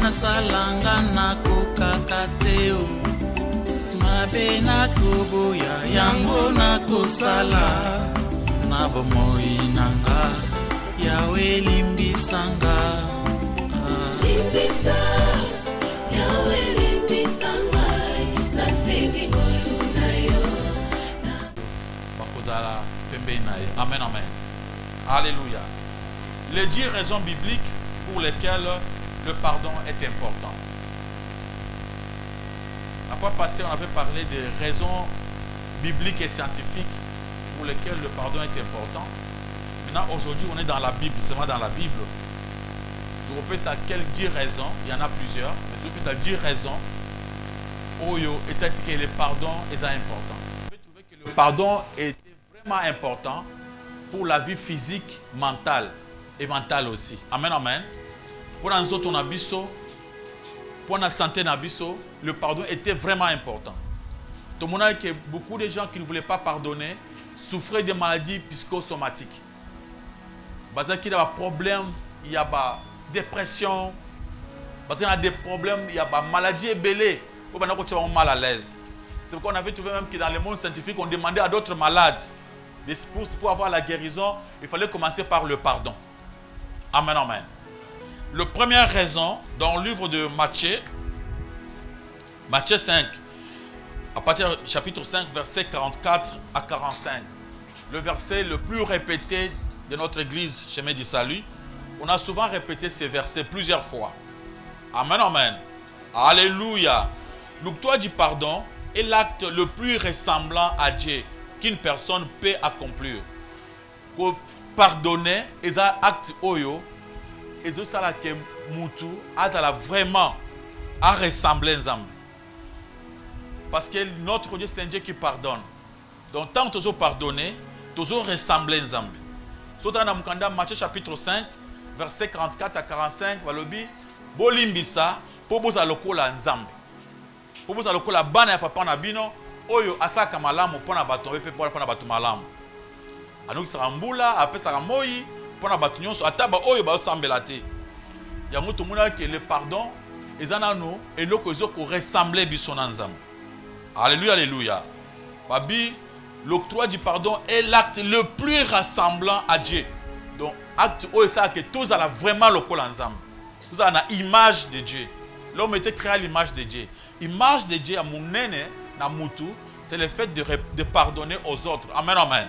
nasalanga nakokaka te o mabe nakoboya yango nakosala na bomoi nanga yawe limbisanga limbisa yawe limbisanga nasengi koluna yo bakozala pembeni na ye. Amen, amen. Alléluia. Les 10 raisons bibliques pour lesquelles le pardon est important. La fois passée, on avait parlé des raisons bibliques et scientifiques pour lesquelles le pardon est important. Maintenant, aujourd'hui, on est dans la Bible, seulement dans la Bible. Donc, on peut savoir quelles 10 raisons, il y en a plusieurs, mais on peut savoir 10 raisons où il est que le pardon est important. On peut trouver que le pardon est vraiment important pour la vie physique, mentale et mentale aussi. Amen, amen. Pour nous autres, pour la santé, le pardon était vraiment important. Tout le monde a que beaucoup de gens qui ne voulaient pas pardonner souffraient de maladies psychosomatiques. Parce qu'il y a des problèmes, il y a des dépression, parce qu'il y a des problèmes, il y a des maladies ébellées, ou bien on mal à l'aise. C'est pourquoi on avait trouvé même que dans le monde scientifique, on demandait à d'autres malades, pour avoir la guérison, il fallait commencer par le pardon. Amen, amen. La première raison, dans le livre de Matthieu, Matthieu 5, à partir du chapitre 5, versets 44 à 45, le verset le plus répété de notre église Chemin du Salut, on a souvent répété ces versets plusieurs fois. Amen, amen. Alléluia. L'octroi du pardon est l'acte le plus ressemblant à Dieu qu'une personne peut accomplir. Pour pardonner, c'est un acte oyo, et c'est ça que mutu a vraiment à ressembler ensemble. Parce que notre Dieu c'est un Dieu qui pardonne. Donc tant que tu as pardonné, tu as ressemblé ensemble. Surtout dans Matthieu chapitre 5, verset 44 à 45, Walobi, bolimbisa, pour vous alokola ensemble. Pour vous alokola bana ya papa na bino, oyo asaka malamu pona bato pe pona bato malamu. Anoki sarambula, apesa saramoyi, pona bato nyonso ataba oyo ba sambela te. Yango to mona que le pardon ezana no eloko ezoko ressembler biso na nzambe. Alléluia, alléluia. Babi, l'octroi du pardon est l'acte le plus rassemblant à Dieu. Donc, acte où ça que tous ont vraiment le col ensemble. Tous ont l'image de Dieu. L'homme était créé à l'image de Dieu. L'image de Dieu à mon nene, na mutu, c'est le fait de pardonner aux autres. Amen, amen.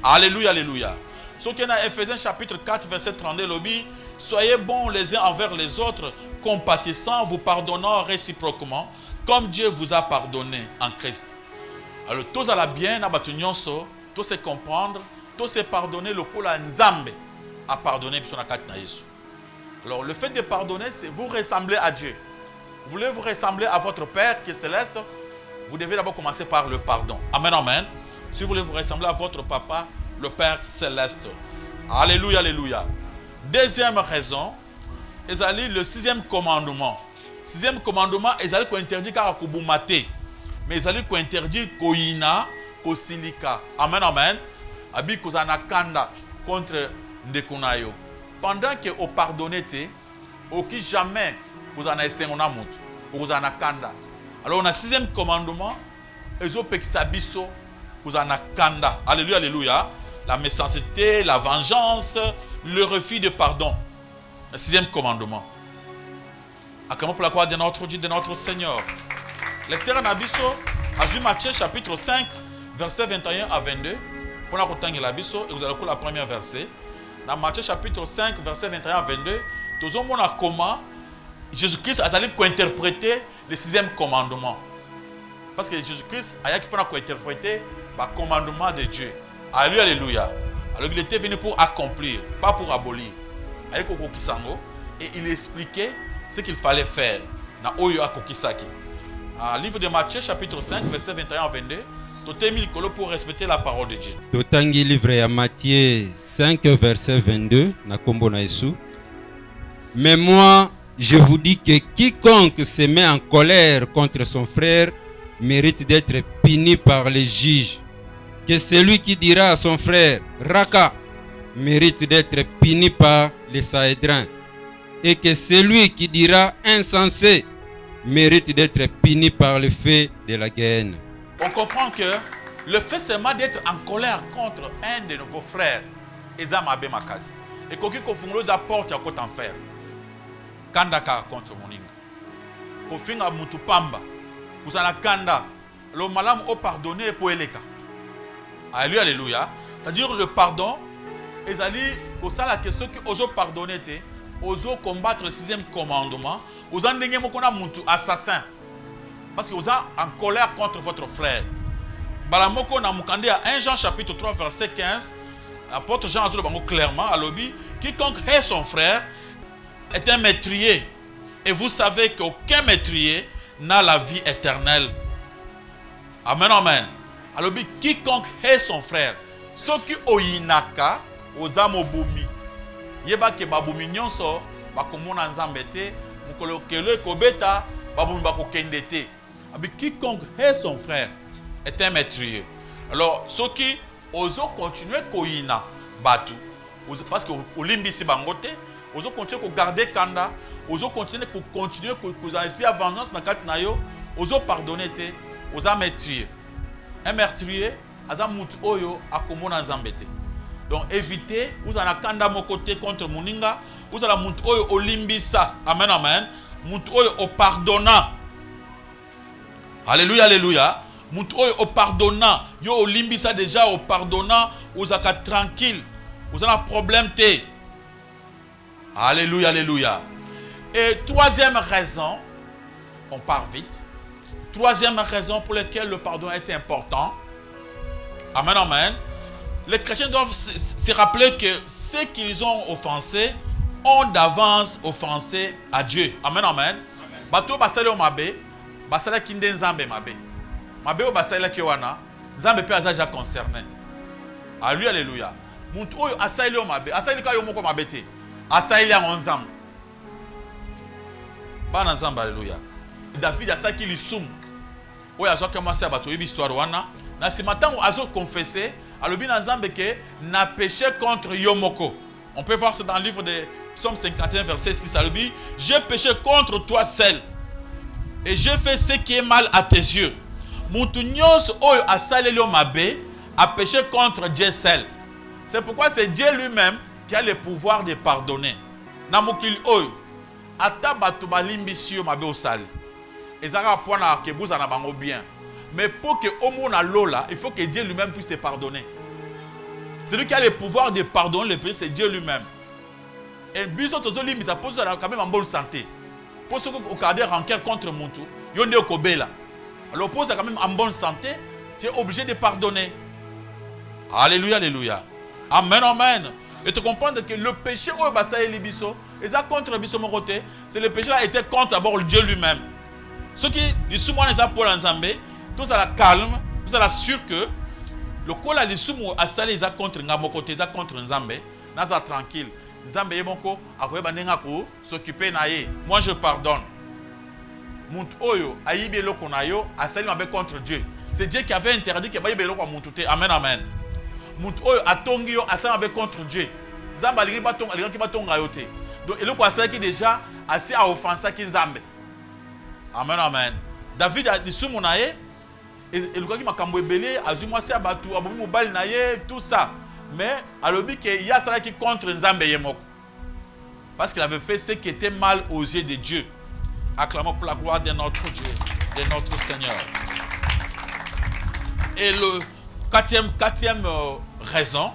Alléluia, alléluia. Ce qui est dans Ephésiens chapitre 4, verset 32, lobby, soyez bons les uns envers les autres, compatissants, vous pardonnant réciproquement, comme Dieu vous a pardonné en Christ. Alors, tous à la bien, tous se comprendre, tous se pardonner, le coup la nzambe à pardonner. Alors, le fait de pardonner, c'est vous ressembler à Dieu. Vous voulez vous ressembler à votre Père qui est céleste, vous devez d'abord commencer par le pardon. Amen, amen. Si vous voulez vous ressembler à votre Papa, le Père céleste. Alléluia, alléluia. Deuxième raison, le 6e commandement. 6e commandement, ils allaient interdire car kubumate, mais ils allaient interdire koina, kosilika. Amen, amen. Abi kozana kanda contre ndekunayo. Pendant que au pardonné te, au qui jamais vous en essayez on a mut, vous en a kanda. Alors on a 6e commandement, ils ont peksabiso, vous en a kanda. Alléluia, alléluia. La méchanceté, la vengeance, le refus de pardon. Le 6e commandement. Acclamons pour la gloire de notre Dieu, de notre Seigneur. Lecteur Nabiso, Azu Matthieu chapitre 5, verset 21 à 22. Pour la routine Nabiso, et vous allez la première verset. Dans Matthieu chapitre 5, verset 21 à 22, nous avons comment Jésus-Christ a interprété le 6e commandement. Parce que Jésus-Christ a interprété le commandement de Dieu. Alléluia, alléluia. Alors il était venu pour accomplir, pas pour abolir. Et il expliquait ce qu'il fallait faire dans Oyo Akokisaki. Livre de Matthieu, chapitre 5, verset 21 à 22. Pour respecter la parole de Dieu. Totangi livre ya Matthieu 5, verset 22. Na kombo na Yesu. Mais moi, je vous dis que quiconque se met en colère contre son frère mérite d'être puni par les juges. Que celui qui dira à son frère Raka mérite d'être puni par les Sahédrins. et que celui qui dira insensé mérite d'être puni par le feu de la guerre. On comprend que le fait seulement d'être en colère contre un de vos frères, Ezamabe Makasi, et qu'on vous apporte à côté en fer. Kandaka contre Moninga. Kofinga Mutupamba. Vous en kanda. Le malam au pardonné pour eleka. Alléluia, alléluia. C'est-à-dire le pardon, ezali, pour ça la question qui oso pardonner, oso combattre le 6e commandement, oso ndenge mokona mutu assassin. Parce que vous êtes en colère contre votre frère. Balamoko na mukande à 1 Jean chapitre 3 verset 15, l'apôtre Jean azolo bango clairement à l'obi, quiconque hait son frère est un meurtrier. Et vous savez qu'aucun meurtrier n'a la vie éternelle. Amen, amen. Alors, quiconque hait son frère, ce qui oyinaka, aux âmes boumi, yeba ke baboumi nyonso, bakomona nzambete, mukolokele kobeta, baboumi bakokendete. Alors, quiconque hait son frère est un meurtrier. Alors, ceux qui osent continuer koyina batu, parce que olimbi bangote, osent continuer ko garder kanda, osent continuer ko inspirer vengeance na kat na yo, osent pardonner te, osent meurtrier. Un meurtrier, aza mutu oyo akomona nzambete. Donc évitez, vous en avez kanda mon côté contre Moninga, vous avez mutu oyo olimbisa. Amen, amen. Mutu oyo o pardonnant. Alléluia, alléluia. Mutu oyo o pardonnant. Yo olimbisa déjà o pardonnant, vous êtes tranquille. Vous avez un problème te. Alléluia, alléluia. Et troisième raison, on part vite. Troisième raison pour laquelle le pardon est important. Amen, amen. Les chrétiens doivent se rappeler que ceux qu'ils ont offensés ont d'avance offensé à Dieu. Amen, amen. Bato basale o mabe, basale kinde nzambe mabe. Mabe o basale ki wana, nzambe pe azaja concerné. Alléluia, alléluia. Muntu oyo asale o mabe, asale ka yo moko mabe te. Asale ya nzambe. Bana nzambe, alléluia. David a ça qui lui soum. Oui, a commencé à battre l'histoire wana. Na ce matin, a confessé, à l'objet nzambe que n'a péché contre Yomoko. On peut voir ça dans le livre de Psaume 51 verset 6 à l'objet. J'ai péché contre toi seul. Et j'ai fait ce qui est mal à tes yeux. Mutu nyonso oyo asale lo mabe a péché contre Dieu seul. C'est pourquoi c'est Dieu lui-même qui a le pouvoir de pardonner. Na mokili oyo ata bato balimbisi yo mabe osali. Ezara pona ke buzana bango bien. Mais pour que au na lola, il faut que Dieu lui-même puisse te pardonner. Celui qui a le pouvoir de pardonner le péché, c'est Dieu lui-même. Et biso tozo limbisa pose quand même en bonne santé. Pour ceux qui ont gardé rancœur contre Muntu, yonde okobela. Alors pose quand même en bonne santé, tu es obligé de pardonner. Alléluia, alléluia. Amen, amen. Et tu comprends que le péché au Basaï Libiso, et ça contre Biso Moroté, c'est le péché là était contre d'abord Dieu lui-même. Ceux qui disent souvent les apôtres en Zambé, tous à la calme, tous à la sûr que le col a dit souvent à salé les contre Ngamokoté, les contre Zambé, naza tranquille. Zambé Yemoko, à quoi banengako, s'occuper naïe. Moi je pardonne. Mount Oyo, aïbe lo konayo, à salé mabé contre Dieu. C'est Dieu qui avait interdit que baïbe lo kwa Moutouté. Amen, amen. Mount Oyo, à Tongio, à salé mabé contre Dieu. Zamba ligi baton, ligi baton gayote. Donc, il a salé qui déjà assez à offenser qui Zambé. Amen, amen. David a dit Soumonaye, et le gars qui m'a camouébélé, a dit moi c'est abattu, a boumi mobile naye, tout ça. Mais à l'objet qu'il y a ça qui contre Nzambe Yemok. Parce qu'il avait fait ce qui était mal aux yeux de Dieu. Acclamons pour la gloire de notre Dieu, de notre Seigneur. Et le quatrième raison,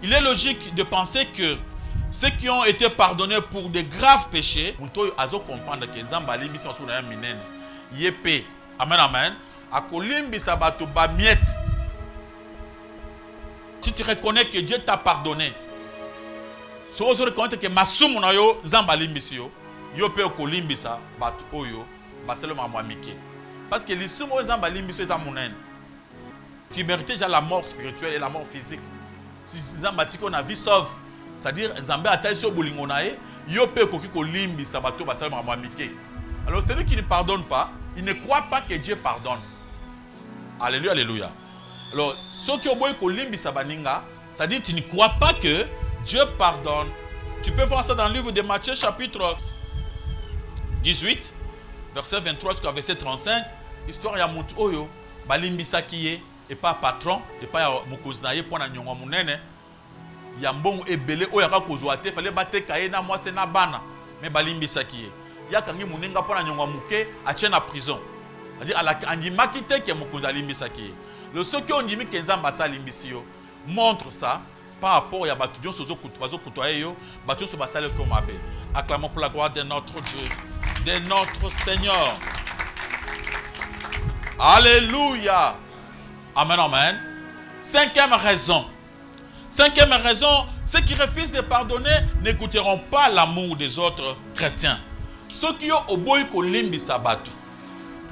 il est logique de penser que ceux qui ont été pardonnés pour de graves péchés, ils comprendre que Nzamba limbi sa suna minene. Yepé. Amen, amen. Akolimbi sa bato ba miet. Si tu reconnais que Dieu t'a pardonné, si tu reconnais que masumu na yo Nzamba limbi si yo, yo pe okolimbi sa bato oyo, baselo ma mwamike. Parce que les sumo Nzamba limbi so za munene. Tu méritais déjà la mort spirituelle et la mort physique. Si Nzamba tiko na vie sauve. C'est-à-dire, Nzambe a taillé sur Bolingonae, Yope Kokiko Limbi Sabato Basal Mamamike. Alors, celui qui ne pardonne pas, il ne croit pas que Dieu pardonne. Alléluia, alléluia. Alors, ceux qui ont beau Limbi Sabaninga, c'est-à-dire, tu ne crois pas que Dieu pardonne Tu peux voir ça dans le livre de Matthieu chapitre 18, verset 23 jusqu'à verset 35. Histoire ya mutu oyo balimbisaki ye et pas patron et pas mokonzi na ye pona nyonga munene ya mbongo ebele oyo akakozwa te fallait bateka ye na mwase na bana mais balimbisaki ye ya kangi muninga pona nyonga muke atie na prison. C'est-à-dire ala andimaki te ke mokonzi alimbisaki ye. Le soki ondimi ke nzamba sa limbisi yo montre ça par rapport à batu nyonso bazokutoye yo batu nyonso basali ko mabe. Acclamons pour la gloire de notre Dieu, de notre Seigneur. Alléluia. Amen, amen. Cinquième raison. Cinquième raison, ceux qui refusent de pardonner n'écouteront pas l'amour des autres chrétiens. Ceux qui ont oboyi ko limbisa batu.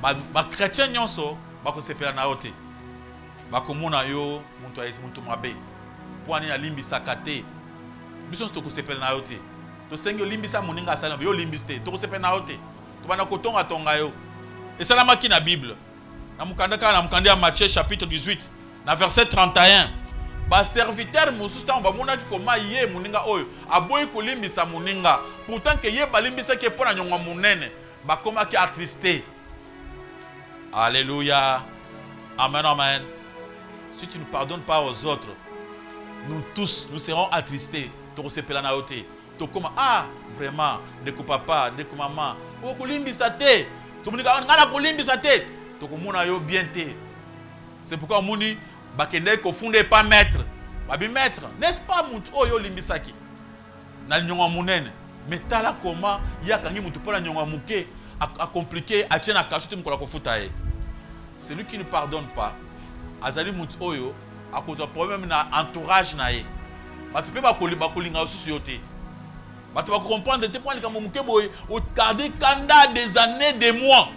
Ba chrétien nyonso bako sepela na yote. Bako mona yo muntu ayesi muntu mabe. Poani ya limbisa kate. Biso to ko sepela na yote. To sengi limbisa muninga sala yo limbiste. To ko sepela na yote. To bana ko tonga tonga yo. Et ça la maki na Bible. Na mukanda ya Matthieu chapitre 18 na verset 31. Ba serviteur mosusta ba mona ki koma ye muninga oyo aboyi ko limbisa muninga. Pourtant que ye balimbisa ke pona nyonga munene. Ba koma ki attristé. Alléluia. Amen, amen. Si tu ne pardonnes pas aux autres, nous tous, nous serons attristés. To comme ah, vraiment, de ko papa, de ko maman. O ko limbisa te. To munika ngala ko limbisa te. To ko mona yo bien te. C'est pourquoi moni bakende ko funde pas maître. Babi maître, n'est-ce pas mutu oyo limbisaki? Na nyonga munene. Mais tala comment ya kangi mutu pona nyonga muke a compliqué a tiena kachuti mukola ko futaye. Celui qui ne pardonne pas, azali mutu oyo a cause de problème na entourage na ye. Batu pe ba kolinga osusu yote. Batu ba comprendre te point comme muke boy au garder kanda des années, des mois.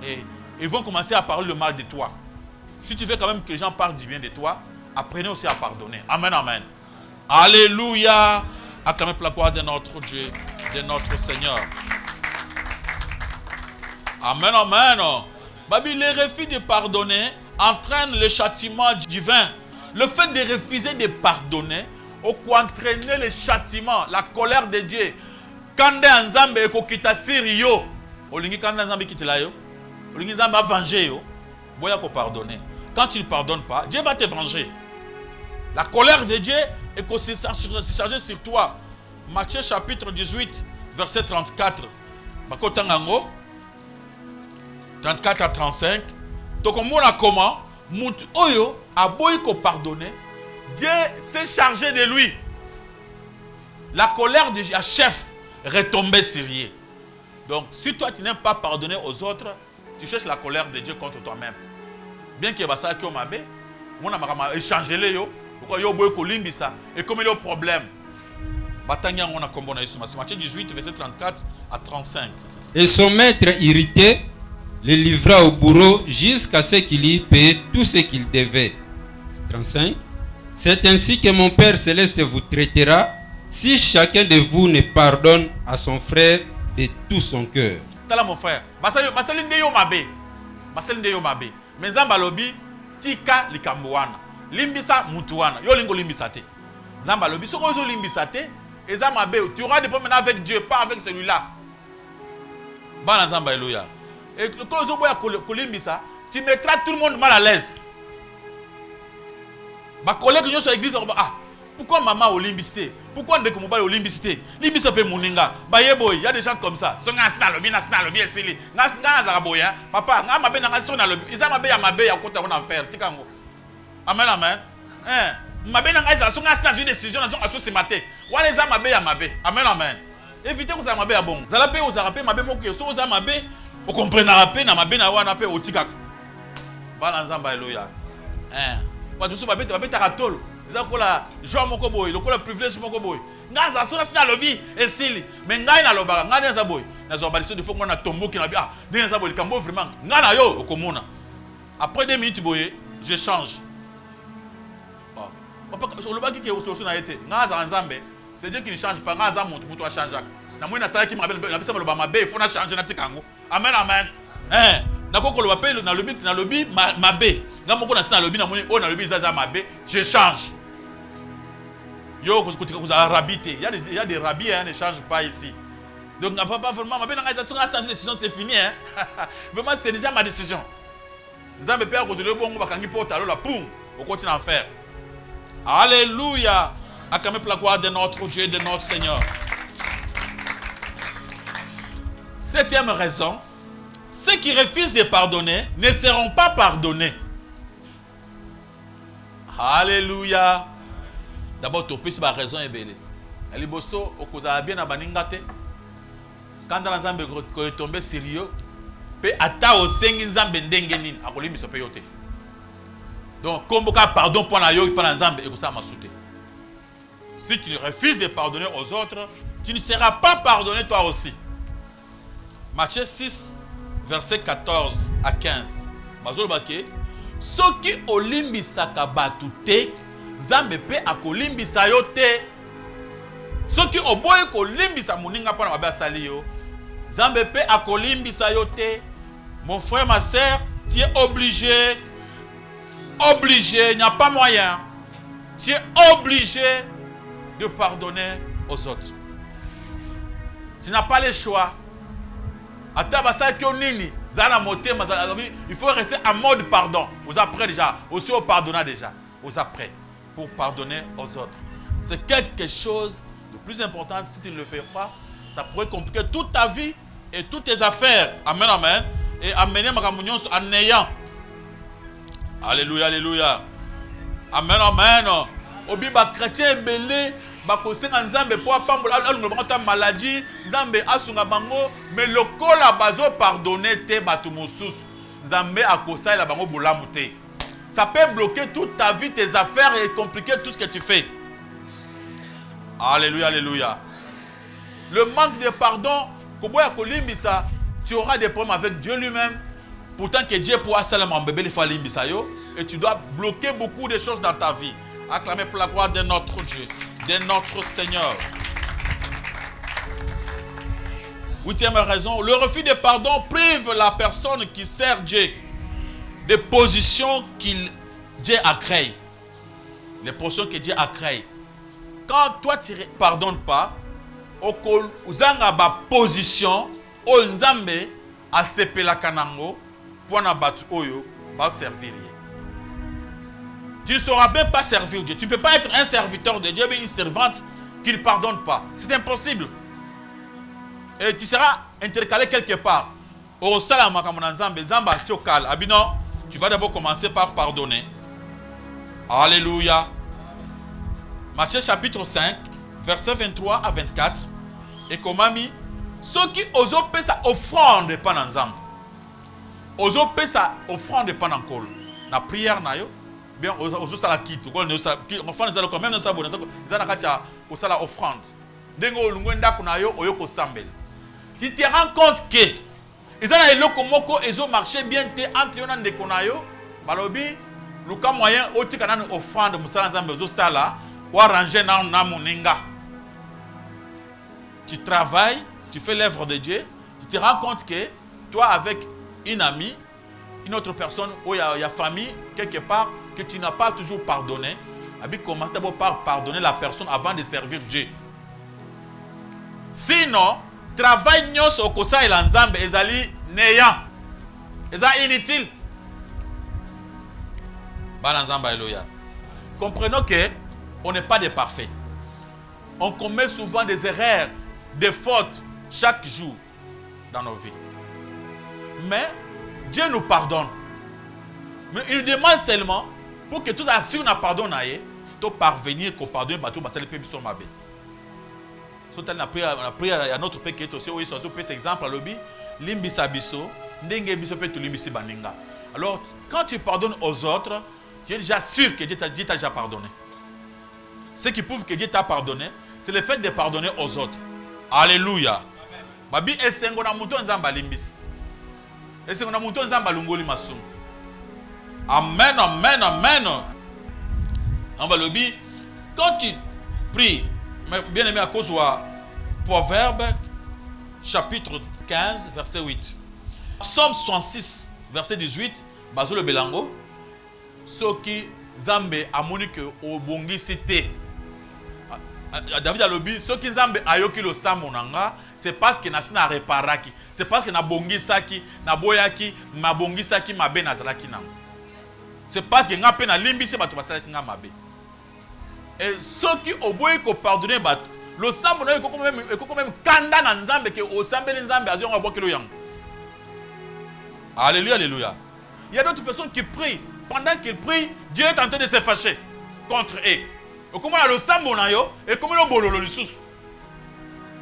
Et ils vont commencer à parler le mal de toi. Si tu veux quand même que les gens parlent du bien de toi, apprenez aussi à pardonner. Amen, amen. Alléluia. Acclamez pour la gloire de notre Dieu, de notre Seigneur. Amen, amen. Babi, les refus de pardonner entraînent le châtiment divin. Le fait de refuser de pardonner entraîner le châtiment, la colère de Dieu. Quand Nzambe ekokita siri yo, olingi quand Nzambe kitela yo, olingi Nzambe va venger yo, boya ko pardonner. Quand tu ne pardonnes pas, Dieu va te venger. La colère de Dieu est aussi chargée sur toi. Matthieu chapitre 18, verset 34. Bakotangango 34 à 35. Donc on a comment Mout oyo a boy ko pardonner. Dieu s'est chargé de lui. La colère de Dieu a chef retombé sur lui. Donc si toi tu n'aimes pas pardonner aux autres, tu cherches la colère de Dieu contre toi-même. Bien qu'il y ait ça qui m'a bé, on a échangé les yo, pourquoi yo boy ko limbisa et comme il y a un problème. Batanya on a comme on a eu Matthieu 18 verset 34 à 35. Et son maître irrité le livra au bourreau jusqu'à ce qu'il y paye tout ce qu'il devait. 35. C'est ainsi que mon Père Céleste vous traitera si chacun de vous ne pardonne à son frère de tout son cœur. Tala mon frère, basali ndeyo mabe. Basali ndeyo mabe. Menzamba lobi tika likambo wana. Limbisa mutu wana. Yo lingo limbisa te. Nzamba lobi soko zo limbisa te, eza mabe. Tu auras des problèmes avec Dieu, pas avec celui-là. Bana nzamba alléluia. Et quand vous avez kolimbisa, tu mettras tout le monde mal à l'aise. Ba collègue qui sont à l'église, ah, pourquoi maman au limbiste? Pourquoi ndeko mobile au limbiste? Limbiste pe muninga. Ba yeboy, il y a des gens comme ça. Songa na lobi esili. Nga za boya. Papa, nga mabe na ngaso na lobi. Iza mabe ya mabe ya kota on enfer. Tikango. Amen amen. Mabe na ngaza songa na une décision na zonga so ce matin. Wana iza mabe ya mabe. Amen amen. Évitez que ça mabe ya bon. Zala pe oza rapé mabe moko so oza mabe. Vous comprenez rapé na mabe na wana pe otikaka. Bala nzamba alléluia. Ba tuso mabe ta ratolo. Eza ko la joie moko boy, le ko le privilège moko boy. Ngaza so na lobby esili. Mais ngai na lobaka, ngai na za boy. Na zo baliso de faut qu'on a tombo qui na bi ah, de za boy kambo vraiment. Nga na yo okomona. Après 2 minutes boy, je change. Papa so lobaki ke so na été. Ngaza nzambe, c'est Dieu qui ne change pas, ngaza monte pour toi changer. Na moi na sa ki me rappelle na pesa loba mabe, il faut na changer na tikango. Amen amen. Na koko lo appelle na lobby mabe. Nga moko na sina lobby na moni o na lobby zaza mabe, je change. Il y a des rabbis, hein, ne changent pas ici. Donc, pas vraiment, ma pénalisation a changé de décision, c'est fini. Hein. Vraiment, c'est déjà ma décision. Nous Père, on continue à faire. Alléluia. Acclamez pour la gloire de notre Dieu et de notre Seigneur. Septième raison, ceux qui refusent de pardonner ne seront pas pardonnés. Alléluia. D'abord, tu peux la raison est belle. Elle est bosso, au cause bien à baningate. Quand dans la zambe est tombé sérieux, peut ata au sengi zambe ndengenin, à colimi se payote. Donc, comme pardon pour la yo, pour la zambe, et ça m'a sauté. Si tu refuses de pardonner aux autres, tu ne seras pas pardonné toi aussi. Matthieu 6, verset 14 à 15. Bazol bake, soki olimbisaka batu te, zambe pe akolimbisa yo te. Soki oboye kolimbisa muninga pona mabe asali yo, zambe pe akolimbisa yo te. Mon frère, ma soeur, tu es obligé, il n'y a pas moyen. Tu es obligé de pardonner aux autres. Tu n'as pas le choix. Il faut rester en mode pardon. Vous êtes prêts déjà. Aussi au pardonnant déjà. Vous êtes prêts pour pardonner aux autres. C'est quelque chose de plus important. Si tu ne le fais pas, ça pourrait compliquer toute ta vie et toutes tes affaires. Amen, amen. Et amener ma communion en néant. Alléluia, alléluia. Amen, amen. Obi ba chrétien belé. Bakosenga nzambe po apambola alunga bango maladie nzambe asunga bango mais lokola bazo pardonner te batu mosusu nzambe akosala bango bolamu te. Ça peut bloquer toute ta vie, tes affaires et compliquer tout ce que tu fais. Alléluia, alléluia. Le manque de pardon, tu auras des problèmes avec Dieu lui-même. Pourtant que Dieu pourra seulement bébé les fois et tu dois bloquer beaucoup de choses dans ta vie. Acclamer pour la gloire de notre Dieu, de notre Seigneur. Huitième raison, le refus de pardon prive la personne qui sert Dieu des positions Dieu a créées. Les positions que Dieu a créées. Quand toi tu ne pardonnes pas, uzanga ba position o nzambe a sepela kanango pour na batu oyo ba servir. Tu ne sauras même pas servir Dieu. Tu ne peux pas être un serviteur de Dieu, mais une servante qui ne pardonne pas. C'est impossible. Et tu seras intercalé quelque part. Au salama comme nzambe zamba chokal abino, tu vas d'abord commencer par pardonner. Alléluia. Matthieu chapitre 5, versets 23 à 24. Et comme ami, ceux qui osent payer sa offrande pendant nzambe. Osent payer sa offrande pendant kol. La prière na yo. Bien, osent sala kitu. Offrande zalo quand même na sabo. Zana kacha osala offrande. Dengo olungwenda kuna yo oyoko sambel. Tu te rends compte que ils ont eloko moko ezo marché bien te entre yo na ndeko na yo. Balobi luka moyen otika na offrande musala nzambe ozo sala ou arranger na moninga. Tu travailles, tu fais l'œuvre de Dieu, tu te rends compte que toi avec une amie, une autre personne, ou il y a famille, quelque part, que tu n'as pas toujours pardonné, commence d'abord par pardonner la personne avant de servir Dieu. Sinon, travail nyos au kosa et l'ensemble ezali néant. Ezali inutile. Comprenons que on n'est pas des parfaits. On commet souvent des erreurs, des fautes chaque jour dans nos vies. Mais Dieu nous pardonne. Mais il nous demande seulement pour que tous assurent na pardon naie, to parvenir qu'au pardon bateau basale pe biso mabe. Sotel na prière à notre père qui est aussi oui so cet exemple à lobby limbisa biso ndenge biso pe to limbisi baninga. Alors quand tu pardonnes aux autres, tu es déjà sûr que Dieu t'a déjà pardonné. Ce qui prouve que Dieu t'a pardonné, c'est le fait de pardonner aux autres. Alléluia. Babi esengo na muto nzamba limbisi. Esengo na muto nzamba lungoli masumu. Amen, amen, amen. En balobi, quand tu pries, bien aimé à cause de Proverbe, chapitre 15, verset 8. Psaume 66, verset 18, Bazolo Belango, Soki Zambe amoni que obongi cité. David a lobby, ceux qui nzambe ayoki lo samonanga, c'est parce que nasi na reparaki, c'est parce que na bongisaki, na boyaki, ma bongisaki mabe nazalaki nango. C'est parce que nga pe na limbisi bato basalaki nga mabe. Et ceux qui oboyi ko pardonner bat, le samona eko même kanda na nzambe ke o sambeli nzambe azo nga bokelo yango. Alléluia, alléluia. Il y a d'autres personnes qui prient. Pendant qu'ils prient, Dieu est en train de se fâcher contre eux. Et comment le sambona yo et comment le bololo lisusu.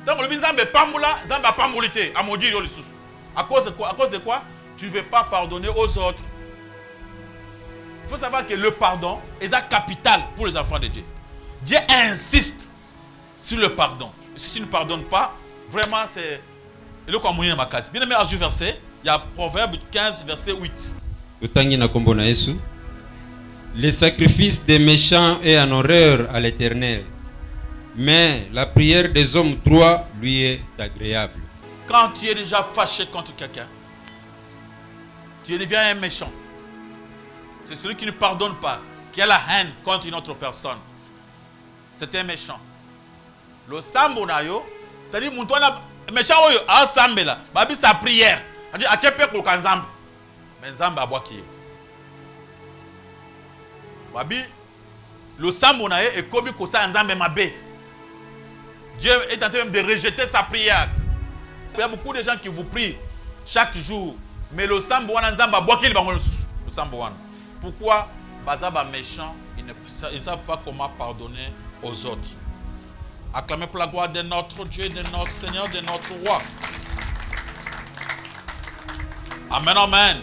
Donc le nzambe pambula, nzambe pambulité, a maudit yo lisusu. À cause de quoi? À cause de quoi? Tu ne veux pas pardonner aux autres. Il faut savoir que le pardon est capital pour les enfants de Dieu. Dieu insiste sur le pardon. Et si tu ne pardonnes pas, vraiment c'est le communion de ma case. Bien aimé, à ce verset, il y a Proverbe 15, verset 8. Le sacrifice des méchants est en horreur à l'Éternel, mais la prière des hommes droits lui est agréable. Quand tu es déjà fâché contre quelqu'un, tu deviens un méchant. C'est celui qui ne pardonne pas, qui a la haine contre une autre personne. C'est un méchant. Le sambo na yo, c'est-à-dire mutwana méchant oyo a sambela, babi sa prière. C'est-à-dire à quel peuple kan nzambe. Mais nzambe abwaki. Babi le sambo na yo et kobi ko sa nzambe mabe. Dieu est en train même de rejeter sa prière. Il y a beaucoup de gens qui vous prient chaque jour, mais le sambo wana nzambe abwaki le sambo wana. Pourquoi bazaba méchant, ils ne savent pas comment pardonner aux autres. Acclamez pour la gloire de notre Dieu, de notre Seigneur, de notre Roi. Amen, amen.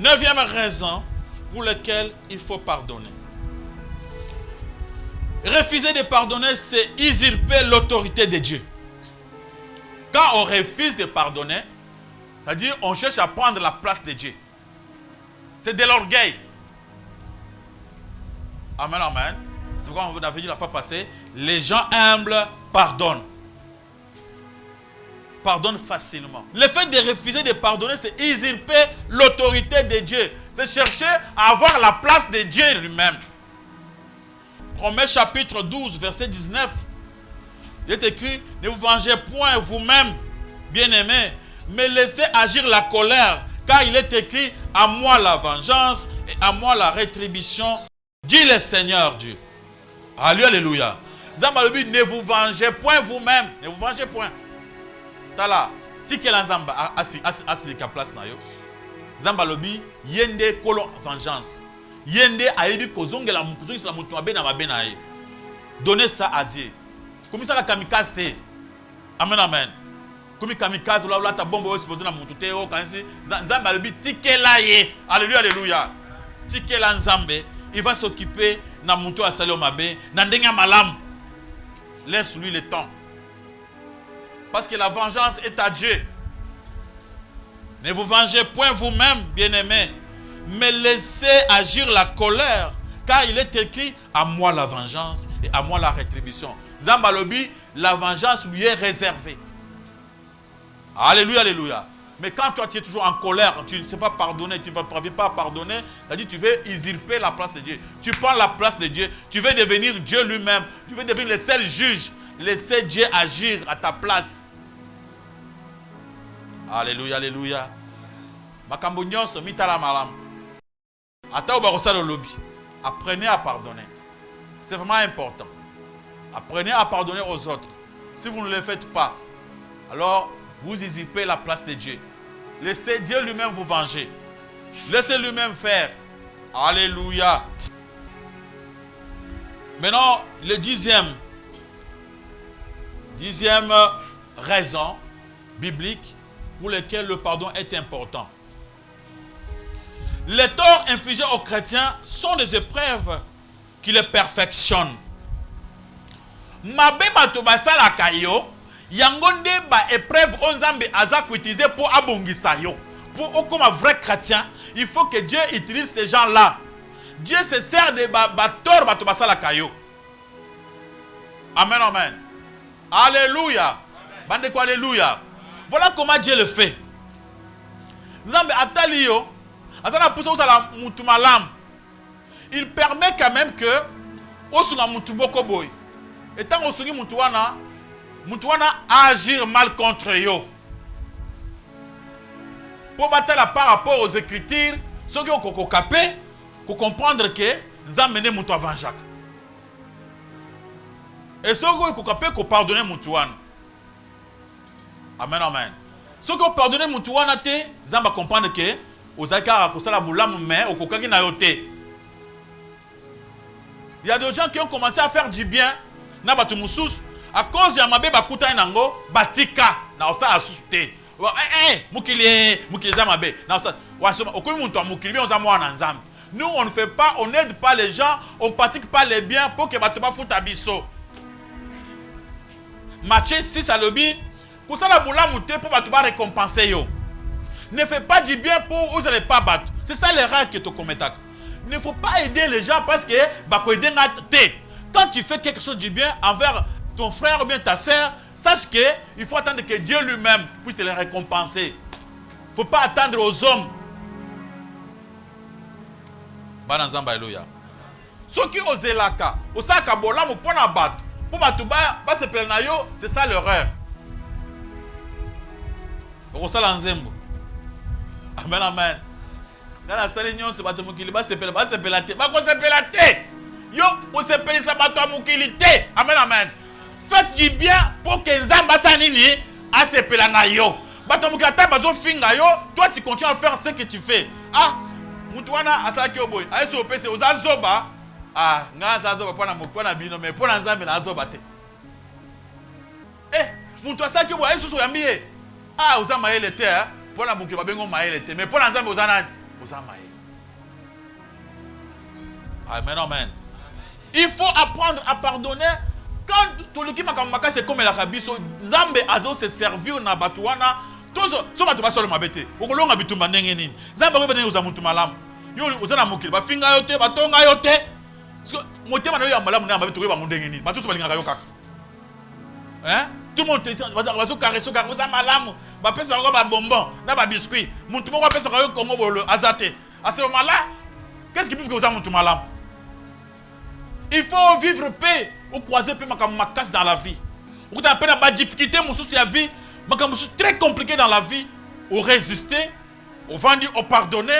9e raison pour laquelle il faut pardonner. Refuser de pardonner, c'est usurper l'autorité de Dieu. Quand on refuse de pardonner, c'est-à-dire on cherche à prendre la place de Dieu. C'est de l'orgueil. Amen, amen. C'est pourquoi on vous avait dit la fois passée, les gens humbles pardonnent. Pardonnent facilement. Le fait de refuser de pardonner, c'est usurper l'autorité de Dieu. C'est chercher à avoir la place de Dieu lui-même. Romains chapitre 12, verset 19. Il est écrit, ne vous vengez point vous-même, bien-aimés, mais laissez agir la colère, car il est écrit, à moi la vengeance et à moi la rétribution, dit le Seigneur Dieu. Alléluia. Zambalobi, ne vous vengez point vous-même. Ne vous vengez point. Tala, tike la zamba asi ka place na yo. Zambalobi, yende kolo vengeance. Yende ayebi kozonge la mukuzongi la mutu mabe na mabe na ye. Donnez ça à Dieu. Comme ça la kamikaze te. Amen, amen. Comme kamikaze la ta bombe o supposé na mutu te o kansi. Zambalobi tike la ye. Alléluia, alléluia. Tike la nzambe. Il va s'occuper na mutu asali o mabe, na ndenga malam. Laisse-lui le temps. Parce que la vengeance est à Dieu. Ne vous vengez point vous-même, bien-aimés, mais laissez agir la colère, car il est écrit, à moi la vengeance et à moi la rétribution. Zambalobi, la vengeance lui est réservée. Alléluia, alléluia. Mais quand toi tu es toujours en colère, tu ne sais pas pardonner, tu ne parviens pas à pardonner, c'est-à-dire tu veux usurper la place de Dieu. Tu prends la place de Dieu, tu veux devenir Dieu lui-même, tu veux devenir le seul juge, laisser Dieu agir à ta place. Alléluia, alléluia. Makambo nyonso mitala malam. Ata obarosa le lobby. Apprenez à pardonner. C'est vraiment important. Apprenez à pardonner aux autres. Si vous ne le faites pas, alors vous usurpez la place de Dieu. Laissez Dieu lui-même vous venger. Laissez lui-même faire. Alléluia. Maintenant, le dixième raison biblique pour laquelle le pardon est important. Les torts infligés aux chrétiens sont des épreuves qui les perfectionnent. Mabe bato basala kayo, yango nde ba épreuve onzambe aza utiliser pour abongisa yo. Pour comme un vrai chrétien, il faut que Dieu utilise ces gens-là. Dieu se sert de bator bato basala kayo. Amen, amen. Alléluia. Bande quoi, alléluia. Voilà comment Dieu le fait. Nzambe atali yo, azana pousse utala mutu malam. Il permet quand même que osunga mutu boko boy. Et tant que vous Moutouana agir mal contre yo. Pour battre par rapport aux Écritures, ceux qui ont capé, pour comprendre que nous avons mené Moutou avant Jacques. Et ceux qui ont capé, pour pardonner Moutouana. Amen, amen. Ceux qui ont pardonné Moutouana, nous allons comprendre que vous avez la boule, mais au coca na yote. Il y a des gens qui ont commencé à faire du bien na batu musus à cause ya mabe bakuta nango batika na osala susute. Mukili za mabe na osala wasoma okomi muntu mukili bien oza mwana nzambe. Nous on ne fait pas, on n'aide pas les gens, on pratique pas les biens pour que batu ba futa biso. Matthieu 6 à l'obi kusala boula muté pour batu ba récompenser yo. Ne fais pas du bien pour vous n'allez pas battre. C'est ça l'erreur que tu commets. Il ne faut pas aider les gens parce que quand tu fais quelque chose de bien envers ton frère ou bien ta soeur, sache qu'il faut attendre que Dieu lui-même puisse te les récompenser. Il ne faut pas attendre aux hommes. Ceux qui osent la cas, c'est ça l'erreur. Amen, amen. Dans la salle, c'est pas tout qui va se péler. Yo, on se péler ça pas tout qui amen, amen. Faites du bien pour que Zamba Sanini a se péler na yo. Bato mukata bazo finga yo, toi tu continues à faire ce que tu fais. Ah, Moutouana asaki oboy. Aye so pese ozazoba. Ah, nga zazoba pona bino mais pona Nzambe na azoba te. Moutou asaki oboy aye so yambie. Ah, ozama ele te hein. Pour la boucle, mais pour l'ensemble, vous en avez. Amen, amen. Il faut apprendre à pardonner. Quand tout le monde c'est comme la kabiso, Zambe azo se servir na batuana. Tous so batuba solo mabete. Okolonga bitumba ndengeni. Zambe ko bene uza mutu malamu. Yo uzana mukili ba finga yote, batonga yote. Motema na yo ya malamu na mabeto ko ba ndengeni. Batu so balinga yo kaka. Hein? Tout le monde va se caresser, vous avez malamu, va passer un bonbon, un biscuit. Mon tout le monde va passer un Congo azate. À ce moment-là, qu'est-ce qui peut que vous avez mon tout malam? Il faut vivre paix ou croiser paix ma casse dans la vie. Vous avez pas de difficulté, mon souci à vie, c'est très compliqué dans la vie. Ou résister, ou vendre, ou pardonner.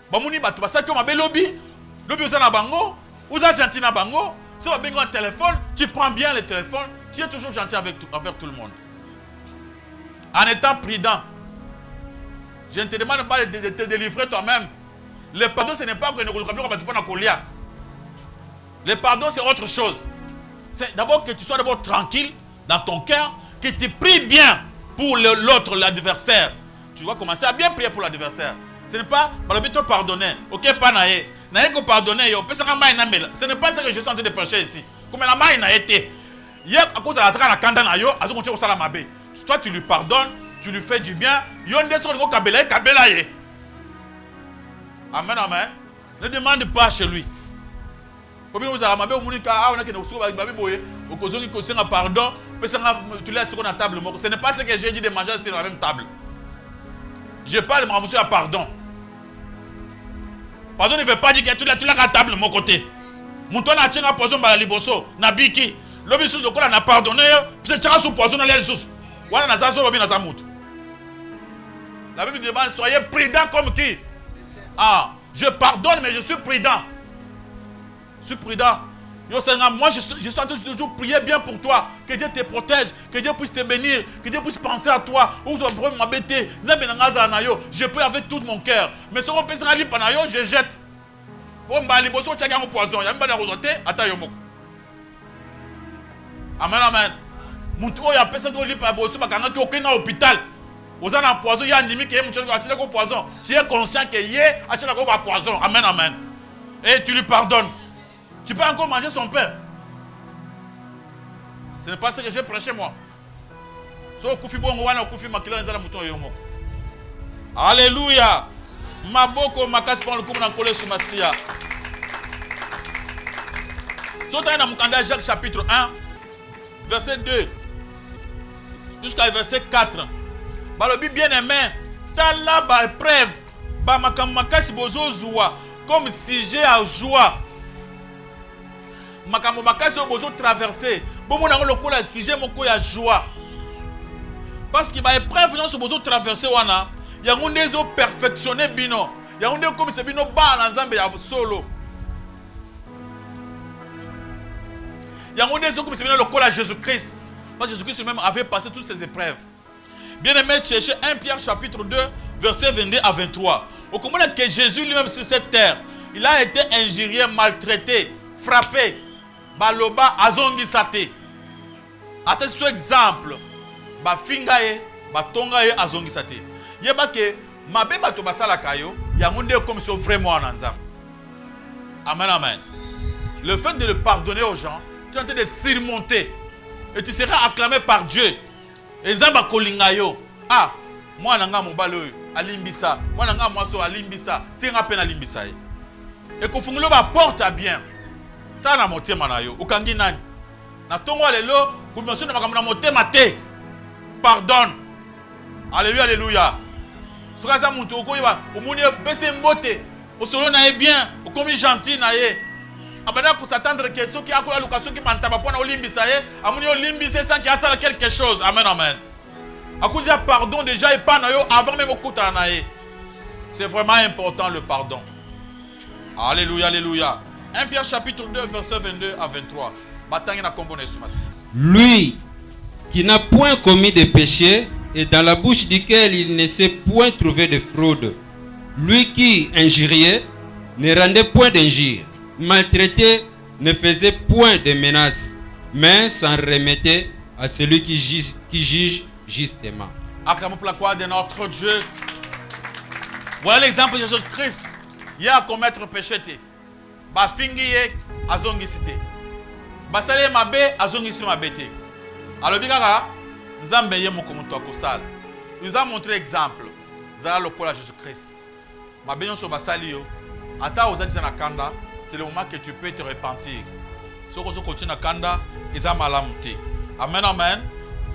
Bamouni batu basa qui ont un lobby, lobby vous avez bango, vous avez gentil na bango. Si vous avez un téléphone, tu prends bien le téléphone. Tu es toujours gentil envers tout le monde. En étant prudent. Je ne te demande pas de te délivrer toi-même. Le pardon, ce n'est pas que nous ne pas. Le pardon, c'est autre chose. C'est d'abord que tu sois d'abord tranquille dans ton cœur, que tu pries bien pour l'autre, l'adversaire. Tu dois commencer à bien prier pour l'adversaire. Ce n'est pas par le but de pardonner. Ok, pas naïe. Naïe que pardonner. Ce n'est pas ça que je suis en train de prêcher ici. Comme la main n'a été. À cause de la saka na kanda na yo, azo continue au mabe. Toi tu lui pardonnes, tu lui fais du bien. Yo nde so ko kabela ye. Amen, amen. Ne demande pas chez lui. Comme nous avons mabe omunika a on a que nous so babi boye, okozongi ko senga pardon, pesanga tu laisses sur la table. Ce n'est pas ce que j'ai dit de manger sur la même table. Je parle de monsieur à pardon. Pardon ne veut pas dire que tu la table de mon côté. Mon ton a tient poison ba liboso na biki. L'homme sous le col a pardonné, puis tu as sous poison dans les sous. Voilà na zazo bien na zamut. La Bible demande soyez prudent comme qui? Ah, je pardonne mais je suis prudent. Je suis prudent. Moi je suis en train de toujours prier bien pour toi, que Dieu te protège, que Dieu puisse te bénir, que Dieu puisse penser à toi. Je prie avec tout mon cœur. Mais si on peut se rallier pendant yo, je jette. Poison. Amen, amen. Mutu oya pesa do lipa boso bakanga ki okena hôpital. Oza na poison ya ndimi ke mutu atile ko poison. Tu es conscient que yé atile ko ba poison. Amen, amen. Et tu lui pardonnes. Tu peux encore manger son pain. Ce n'est pas ce que j'ai prêché moi. So kufi bongo wana kufi makila nzala mutu yomo. Alléluia. Maboko makasi pour le coup na kole sumasia. So ta na mukanda Jacques chapitre 1 verset 2 jusqu'à verset 4. Balobi bien-aimé, tala ba épreuve, ba makamaka si bozo joie comme sujet à joie. makambo makasi bozo traverser bomo na lokola sujet moko ya joie parce que ba épreuve nyonso bozo traverser wana yango ndezo perfectionner bino yango nde comme c'est bino ba na nzambe ya solo yango ndezo comme c'est bino lokola Jésus-Christ parce que Jésus-Christ lui-même avait passé toutes ces épreuves. Bien aimé, cherchez 1 Pierre chapitre 2 verset 22 à 23. Au comment que Jésus lui-même sur cette terre, il a été injurié, maltraité, frappé. Baloba azongi sate. Attention exemple. Ba fingaye, ba tongaye azongi sate. Yeba ke mabe bato basala kayo, yangonde comme si vraiment en ensemble. Amen amen. Le fait de le pardonner aux gens, tu es en train de surmonter et tu seras acclamé par Dieu. Et zamba kolingayo. Ah, moi nanga mobalo alimbisa, moi nanga mwaso alimbisa, tinga pena alimbisa. Et ko fungulo ba porte à bien. Tana motema na yo, ukangi nani? Na tongo lelo, kubimaso na makambo na motema te. Pardonne. Alléluia, alléluia. Soka za mutu okoyiba, omoni pese mbote, osolo na ye bien, okomi gentil na ye. Abana ko s'attendre que ceux qui a la location qui mantaba pona olimbisa ye, amoni olimbisa sans qu'il y a quelque chose. Amen amen. Ako dire pardon déjà et pas na yo avant même okuta na ye. C'est vraiment important le pardon. Alléluia, alléluia. 1 Pierre chapitre 2 verset 22 à 23. Batangi na kombo na Yesu Masi. Lui qui n'a point commis de péché et dans la bouche duquel il ne s'est point trouvé de fraude. Lui qui injuriait ne rendait point d'injure, maltraité ne faisait point de menaces, mais s'en remettait à celui qui juge justement. Acclamons pour la gloire de notre Dieu. Voilà l'exemple de Jésus-Christ. Il y a à commettre péché. Ba fingi ye azongi site. Ba sale mabe azongi si mabete. Alors bikaka Nzambe ye moko muto akosala. Il nous a montré exemple. Zala lokola Jésus-Christ. Mabe nyonso basali yo. Ata ozaki na kanda, c'est le moment que tu peux te repentir. Soko zo continue na kanda, eza malamu te. Amen amen.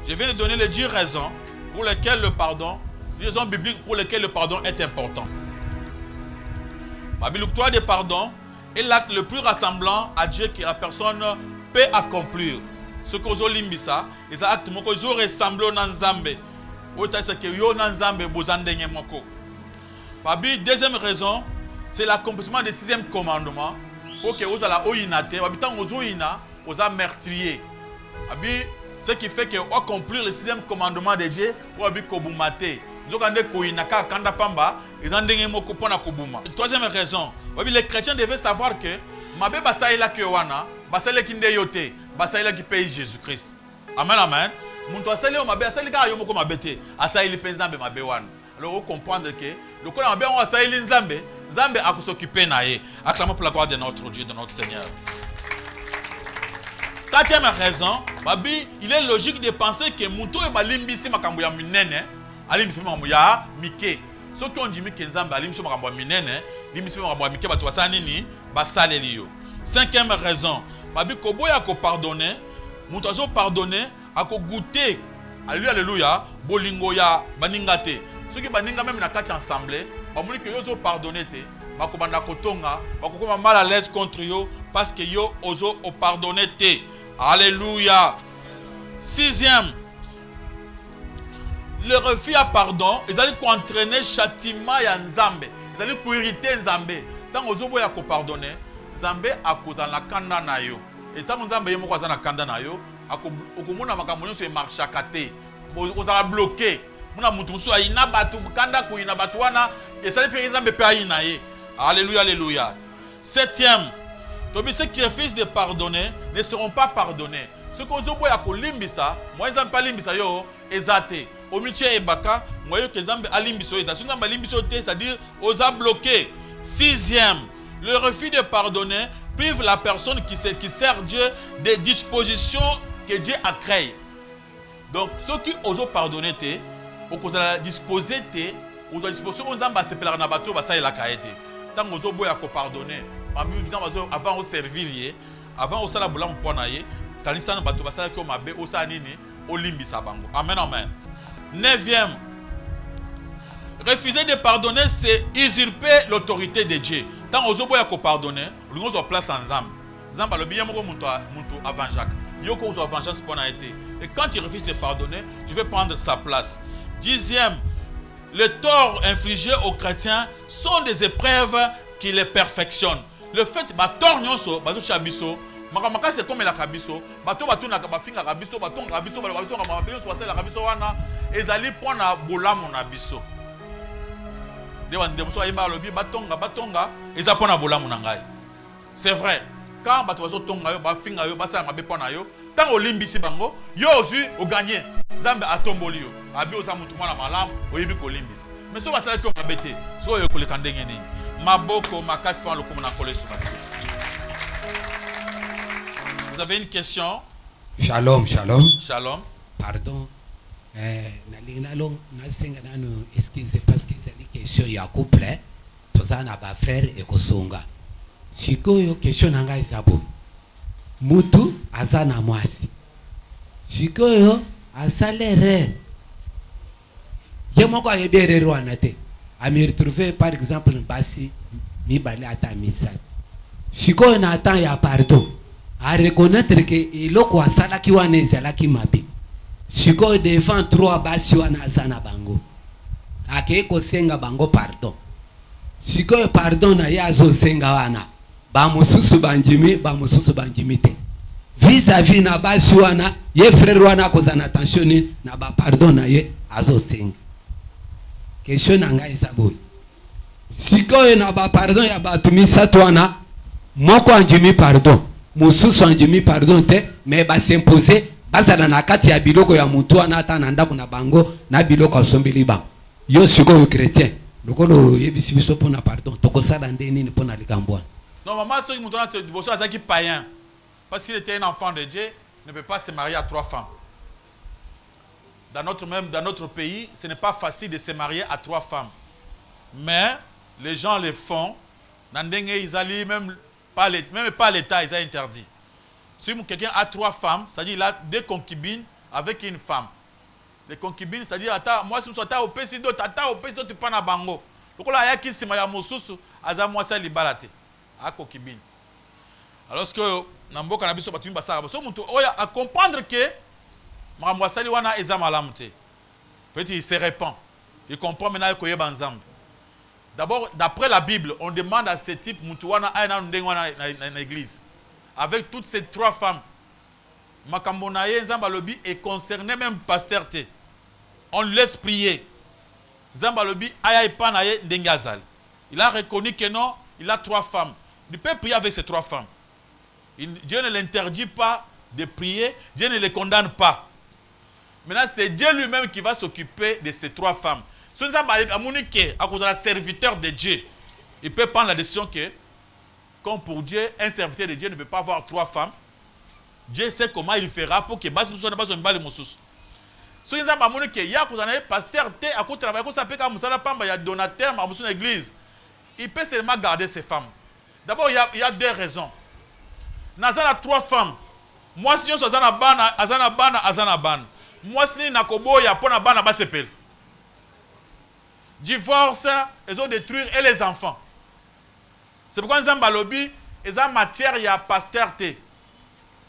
Je viens de donner les 10 raisons pour lesquelles le pardon, 10 raisons bibliques pour lesquelles le pardon est important. La victoire des pardons est l'acte le plus rassemblant à Dieu que la personne peut accomplir. Ce que vous limbisa, c'est acte moko ils ressemblent au Nzambe. Ota c'est que yo Nzambe bozandenge moko. Babi deuxième raison, c'est l'accomplissement du 6e commandement. Pour que vous ala oinate, habitant aux oina, aux meurtriers. Babi ce qui fait que vous accomplir le 6e commandement de Dieu, vous avez kobumate. Troisième raison, les chrétiens devaient savoir que mabe basaila ke wana, basaila ki ndeyote, basaila ki paye Jésus-Christ. Amen amen. Muntu asali o mabe asali ka yo moko mabete, asali penzambe mabe wana. Alors vous comprendre que le kola mabe on asali nzambe, nzambe akosokipe na ye. Acclamons pour la gloire de notre Dieu, de notre Seigneur. Quatrième raison, babi, il est logique de penser que muntu e balimbisi makambo ya minene. Alim sima ya mike. So ki on dit que Nzambe alim sima makambo minene, lim sima makambo mike bato basani ni basaleli yo. Cinquième raison, babi koboya ko pardonner, muto azo pardonner, ako goûter. Alléluia, bolingo ya baningate. Ceux qui baninga même na kati ensemble, ba moni que yo zo pardonner te, ba ko banda kotonga, ba ko koma mal à l'aise contre yo parce que yo ozo o pardonner te. Alléluia. Sixième, le refus à pardon, ils allaient entraîner châtiment ya Nzambe. Ils allaient irriter Nzambe. Tant que vous avez pardonné, Nzambe a causé la kanda na yo. Et tant que Nzambe a causé la kanda na yo, akomona makambo so marche à côté. Vous allez bloquer. Mona mutu so ina batu kanda ko ina batu wana, et ça les Nzambe pe aina ye. Alléluia, alléluia. Septième, ceux qui refusent de pardonner ne seront pas pardonnés. Ceux qui ont boya ko limbisa, moi ils pas limbisa yo, ezate. Omiche ebaka, moyo que Nzambe alimbiso, Nzambe alimbiso te, c'est-à-dire osa bloqué. Sixième, le refus de pardonner prive la personne qui sert Dieu des dispositions que Dieu a créées. Donc ceux qui osent pardonner te, osa disposer te, osa disposition Nzambe a sepelaka na bato basa ela kaete. Tant ozo boya ko pardonner, avant au servir, avant au sala bolam pona ye, kanisa na bato basa ko mabe osa nini, olimbisa bango. Amen amen. Neuvième, refuser de pardonner, c'est usurper l'autorité de Dieu. Tant aux oboya ko pardonner, nous on place ensemble. Zamba le bien moko muto avant Jacques. Yoko aux vengeance pour a été. Et quand tu refuses de pardonner, tu veux prendre sa place. 10e, les torts infligés aux chrétiens sont des épreuves qui les perfectionnent. Le fait ba tort nyonso ba to chabiso, makamaka c'est comme la kabiso, ba to na ba finga kabiso, ba to kabiso, ba kabiso ba biso wa la kabiso wana ezali pona bolamu na biso. De wan de so ayimba lobi batonga eza pona bolamu na ngai. C'est vrai. Quand bato bazo tonga yo ba finga yo ba sala mabe pona yo, tant olimbisi bango, yo aussi o gagner. Zambe atomboli yo. Abi oza mutu mwana malamu, oyebi ko limbisi. Mais so ba sala ko mabete, so yo ko le kandenge nini. Maboko makasi pa lokumu na kole sukasi. Vous avez une question? Shalom, shalom. Shalom. Pardon. Nalinalo nasenga nano excuse parce que c'est une question ya couple. Tozana ba frère et kosonga. Sikoyo question nanga isabu. Mutu azana mwasi. Sikoyo asalere. Yemoko ayebere rwanate. Ami retrouver par exemple basi mi bale ata misat. Sikoyo na atan ya pardon. A reconnaître que iloko asala ki wana ezalaki mabe. Sikoyo devant trois basi wana azana bango. Ake ko senga bango pardon. Sikoyo pardon na yazo senga wana. Ba mususu banjimi te. Vis-à-vis na basi wana ye frère wana kozana attention na ba pardon na ye azo senga. Question nanga isaboy. Sikoyo na ba pardon ya batumisa twana moko anjimi pardon. Mususu anjimi pardon te mais ba s'imposer bazana na kati ya biloko ya mutu wana ata na ndako na bango na biloko asombeli ba. Yo sikoyo chrétien. Lokolo yebisi biso pona pardon. Tokosala ndeni ni pona likambo. Non, maman, ceux qui sont qui païen. Parce qu'il était un enfant de Dieu, ne peut pas se marier à 3 femmes. Dans notre pays, ce n'est pas facile de se marier à 3 femmes. Mais les gens le font. Ils allaient même pas l'État, ils ont interdit. Si quelqu'un a 3 femmes, c'est-à-dire il a 2 concubines avec une femme. Les concubines, c'est-à-dire, moi, si je suis au pays, d'autres, tu pas na bango. Donc là, il y a qui se marie à Moussousou, à moi, ça, libalate. À concubine. Alors que Nambo Kanabiso Batumi Basara, à comprendre que Mamwasali wana ezama lamte. Peut-être il se répand. Il comprend maintenant que Banzam. D'abord, d'après la Bible, on demande à ce type Mutuwana Aina Ndengwana dans l'église. Avec toutes ces 3 femmes. Makambonaye Zambalobi est concerné même pasteur T. On le laisse prier. Zambalobi Aya Ipanaye Ndengazal. Il a reconnu que non, il a 3 femmes. Il peut prier avec ces 3 femmes. Dieu ne l'interdit pas de prier. Dieu ne les condamne pas. Maintenant, c'est Dieu lui-même qui va s'occuper de ces 3 femmes. Si nous avons à cause de la serviteur de Dieu, il peut prendre la décision que, comme pour Dieu, un serviteur de Dieu ne peut pas avoir 3 femmes. Dieu sait comment il fera pour que basi soit pas un bal moussous. Si nous avons que il y a pasteur T à côté travailler comme ça peut comme ça il y a donateur dans une église. Il peut seulement garder ses femmes. D'abord, il y a 2 raisons. Nazana 3 femmes. Moi, si on s'en azana ban. Moi, si nakobo ya pona bana basepel. Divorce, ils ont détruire et les enfants. C'est pourquoi Zambalobi, ils ont matière ya pasteur T.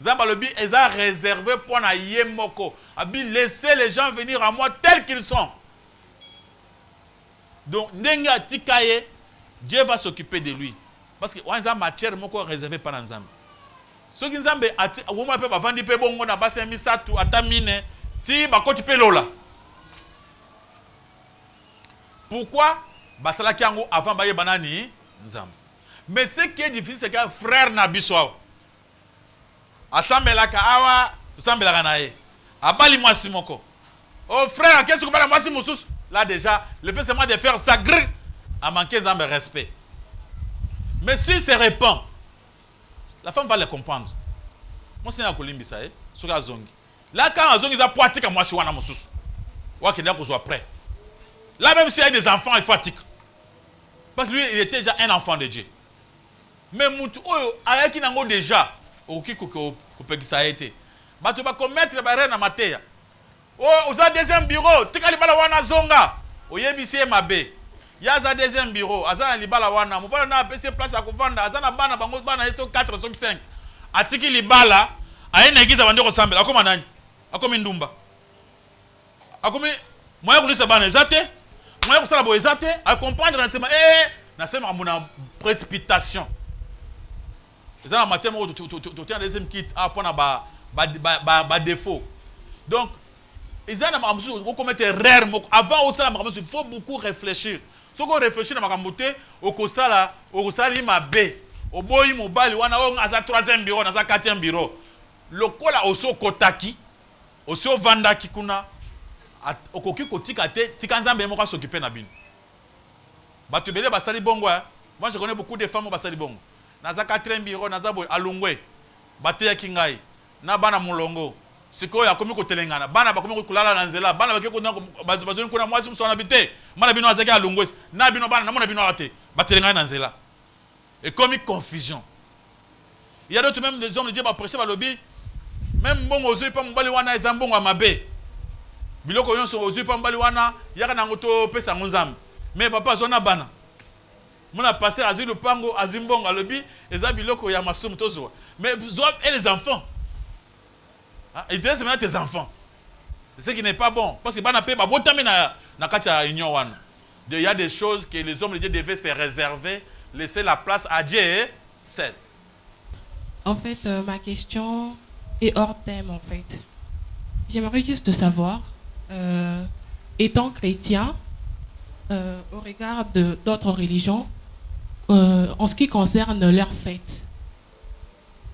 Zambalobi, ils ont réservé pour na yemoko. Abi laissez les gens venir à moi tels qu'ils sont. Donc, nenga tikaye, Dieu va s'occuper de lui. Parce que on a matière moko réservée par Nzambe. Ceux qui Nzambe ati woma pe bavandi pe bongo na basa misatu atamine ti bakoti pe lola. Pourquoi basala kiango avant baye banani Nzambe. Mais ce qui est difficile c'est que frère na biso asambela ka awa tusambela kanaye. Abali mwasi moko. Oh frère, qu'est-ce que bala mwasi mususu? Là déjà, le fait seulement de faire ça a manqué Nzambe respect. Mais s'il se répand, la femme va le comprendre. Moi, c'est un colimbi, ça, sur la zongi. Là, quand la zongi, il a poité comme moi, je suis un moussous. Ou qu'il soit prêt. Là, même s'il y a des enfants, il fatigue. Parce que lui, il était déjà un enfant de Dieu. Mais Moutou, il y a déjà, au qui ça a été. Tu vas commettre la barrière dans ma terre. Oh, vous avez un deuxième bureau. Tu as bala wana zonga. Au yebisi mabe. Il y a un deuxième bureau. Azana libala wana. Mubala na pese place à kovanda. Azana bana bango bana yeso 4 5. atiki libala aye na église abandi kosambela akoma nani akomi ndumba akomi moya kulisa bana ezate moya kusala bo ezate a comprendre na sema na sema mona précipitation ezana matin mo to tient deuxième kit a pona ba défaut donc ezana makambo ko commettre erreur avant osala makambo il faut beaucoup réfléchir soko réfléchir na makambo te okosala mabe oboyi mobali wana o aza 3e bureau na za 4e bureau lokola oso kotaki oso vandaki kuna okoki kotika te tika nzambe moko s'occuper na bino bato bele basali bongo moi je connais beaucoup de femmes basali bongo na za 4e bureau na za boy alungwe bateyaki ngai na bana mulongo sikoyo akomi kotelengana bana bakomi kulala na nzela bana bakeko na bazoni kuna mwasi msona bite mana bino azaki alungwe na bino bana na mona bino ate batelengana na nzela et comme confusion. Il y a d'autres même des hommes de Dieu qui prêcher par le lobby. Même bon aux yeux pas mbali wana ezambongo amabe. Biloko yon so aux yeux pas mbali wana yaka na ngoto pesa nzambe. Mais papa zona bana. Mona passer azui le pango azimbongo alobi eza biloko ya masumu tozo. Mais et les enfants. Il te laisse maintenant tes enfants. C'est ce qui n'est pas bon parce que bana pe ba botami na kati ya union wana. Il y a des choses que les hommes de Dieu devaient se réserver. Laisser la place à Dieu seul. En fait, ma question est hors thème, en fait. J'aimerais juste savoir, étant chrétien, au regard d'autres religions, en ce qui concerne leurs fêtes,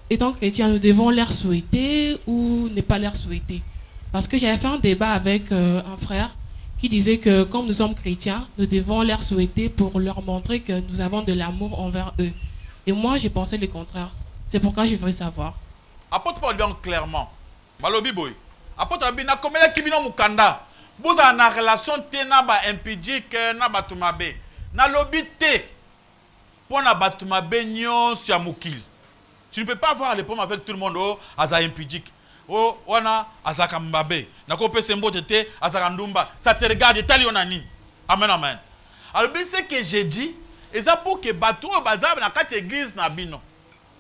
étant chrétien, nous devons leur souhaiter ou ne pas leur souhaiter? Parce que j'avais fait un débat avec un frère qui disait que comme nous sommes chrétiens, nous devons leur souhaiter pour leur montrer que nous avons de l'amour envers eux. Et moi, j'ai pensé le contraire. C'est pourquoi je voudrais savoir. Apôtre Paul bien clairement. Balobi boy. Apôtre Bina komela kibino mukanda. Vous avez une relation tena ba impudique na batumabe. Na lobi te. Pour na batumabe nyon sur mukil. Tu ne peux pas avoir les problèmes avec tout le monde as impudique. Oh, wana azaka mbabe. Nako pese mbote te azaka ndumba. Ça te regarde tali onani. Amen amen. Alors ce que j'ai dit, et ça pour que bateau bazab na kati église na bino.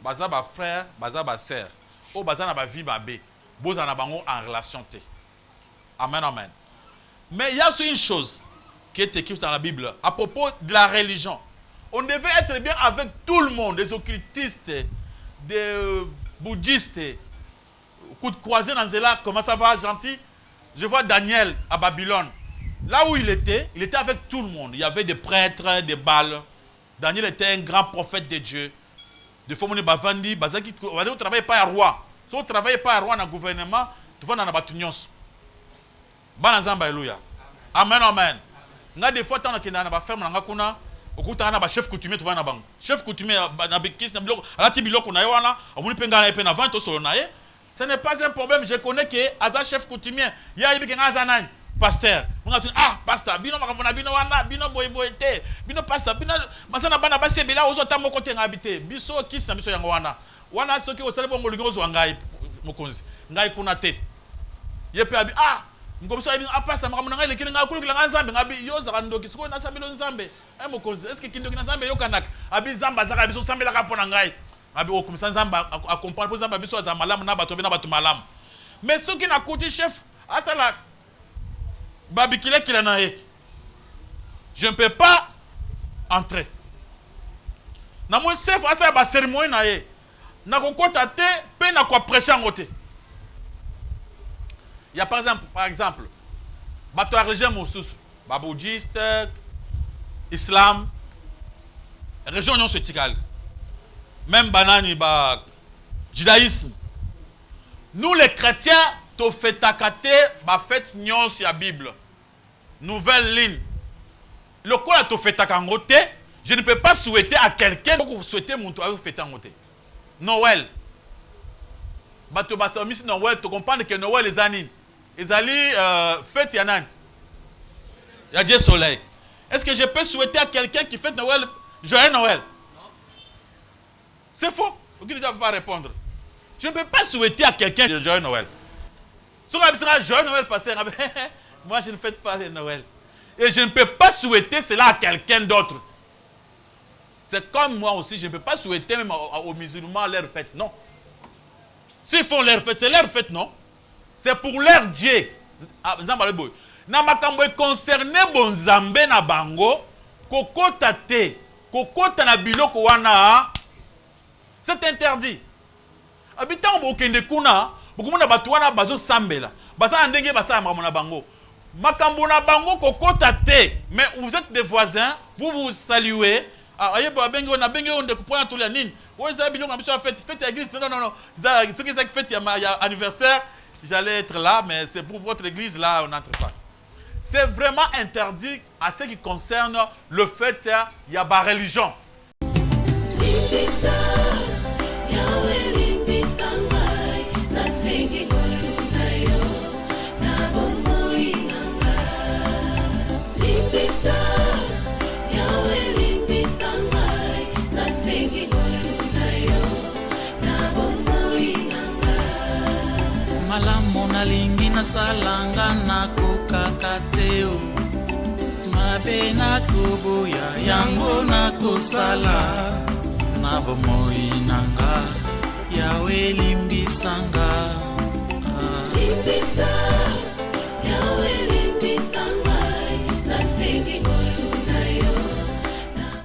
Bazaba frère, bazaba sœur. O bazana ba vie babé. Bozana bango en relation te. Amen amen. Mais il y a aussi une chose qui est écrite dans la Bible à propos de la religion. On devait être bien avec tout le monde, des occultistes, des bouddhistes. Coup de croisé dans Zéla, comment ça va, gentil? Je vois Daniel à Babylone. Là où il était avec tout le monde. Il y avait des prêtres, des Baals. Daniel était un grand prophète de Dieu. Des fois, on est bavandi, bazaki, on ne travaille pas à roi. Si on ne travaille pas à roi dans le gouvernement, tu vas dans la batunyons. Banazamba, alléluia. Amen, amen. Nga des fois, tu as une ferme, tu as un chef coutumier, tu vas dans la banque. Chef coutumier, ce n'est pas un problème. Je connais que Aza chef coutumier, il y a un pasteur. Ah, pasteur, bino makabona bino wana, bino boyboyete, bino pasteur, bino masana bana base bela ozo tambo kote ngabite. Biso kisi na biso yango wana. Wana soki osale bongo lingo zo ngai mokonzi. Ngai kuna te. Yepe abi ah, ngomso abi ah pasteur makamona ngai lekini ngai kulukila ngai nzambe ngabi yo za ndoki siko na sabilo nzambe. Mokonzi, est-ce que kindoki na nzambe yo kanak? Abi nzamba zaka biso sambela ka pona ngai. Abi okomisa nzamba accompagne pour nzamba biso za malamu na bato bena bato malamu. Mais soki na côté chef asala babikile kila na ye. Je ne peux pas entrer. Na mon chef asala ba cérémonie na ye. Na kokota te pe na ko prêcher ngote. Il y a par exemple bato religieux mosusu, ba bouddhiste, islam, région non setikal. Même banani ba judaïsme. Nous les chrétiens to fetakate ba fête nyon sur la Bible. Nouvelle ligne. Le quoi to fetakangote, je ne peux pas souhaiter à quelqu'un que souhaiter mon toit fetangote. Noël. Bato basa misi Noël, tu comprends que Noël les années. Les ali fête yanant. Il y a Dieu soleil. Est-ce que je peux souhaiter à quelqu'un qui fête Noël joyeux Noël? C'est faux. Aucun ne peut pas répondre. Je ne peux pas souhaiter à quelqu'un de joyeux Noël. Si on a joyeux Noël passé, moi je ne fête pas le Noël. Et je ne peux pas souhaiter cela à quelqu'un d'autre. C'est comme moi aussi, je ne peux pas souhaiter même aux musulmans leur fête. Non. S'ils font leur fête, c'est leur fête, non? C'est pour leur Dieu. Na makambo concerné bon Nzambe na bango, kokota te, kokota na biloko wana, c'est interdit. Habitant bokende kuna, bokumona batu wana bazo sambela. Basa ndenge basa na bango. Makambo na bango kokota te, mais vous êtes des voisins, vous vous saluez. Aye ba bengo na bengo on découvre tout les nini. Ouais ça biloko na fête église. Non. Ce qui est fête il y a anniversaire, j'allais être là mais c'est pour votre église là on n'entre pas. C'est vraiment interdit à ce qui concerne le fait il y a ba religion. Malamu nalingi nasalanga nakokaka te o mabe nakoboya yango nakosala na bomoi nanga yawe limbisanga Limbisa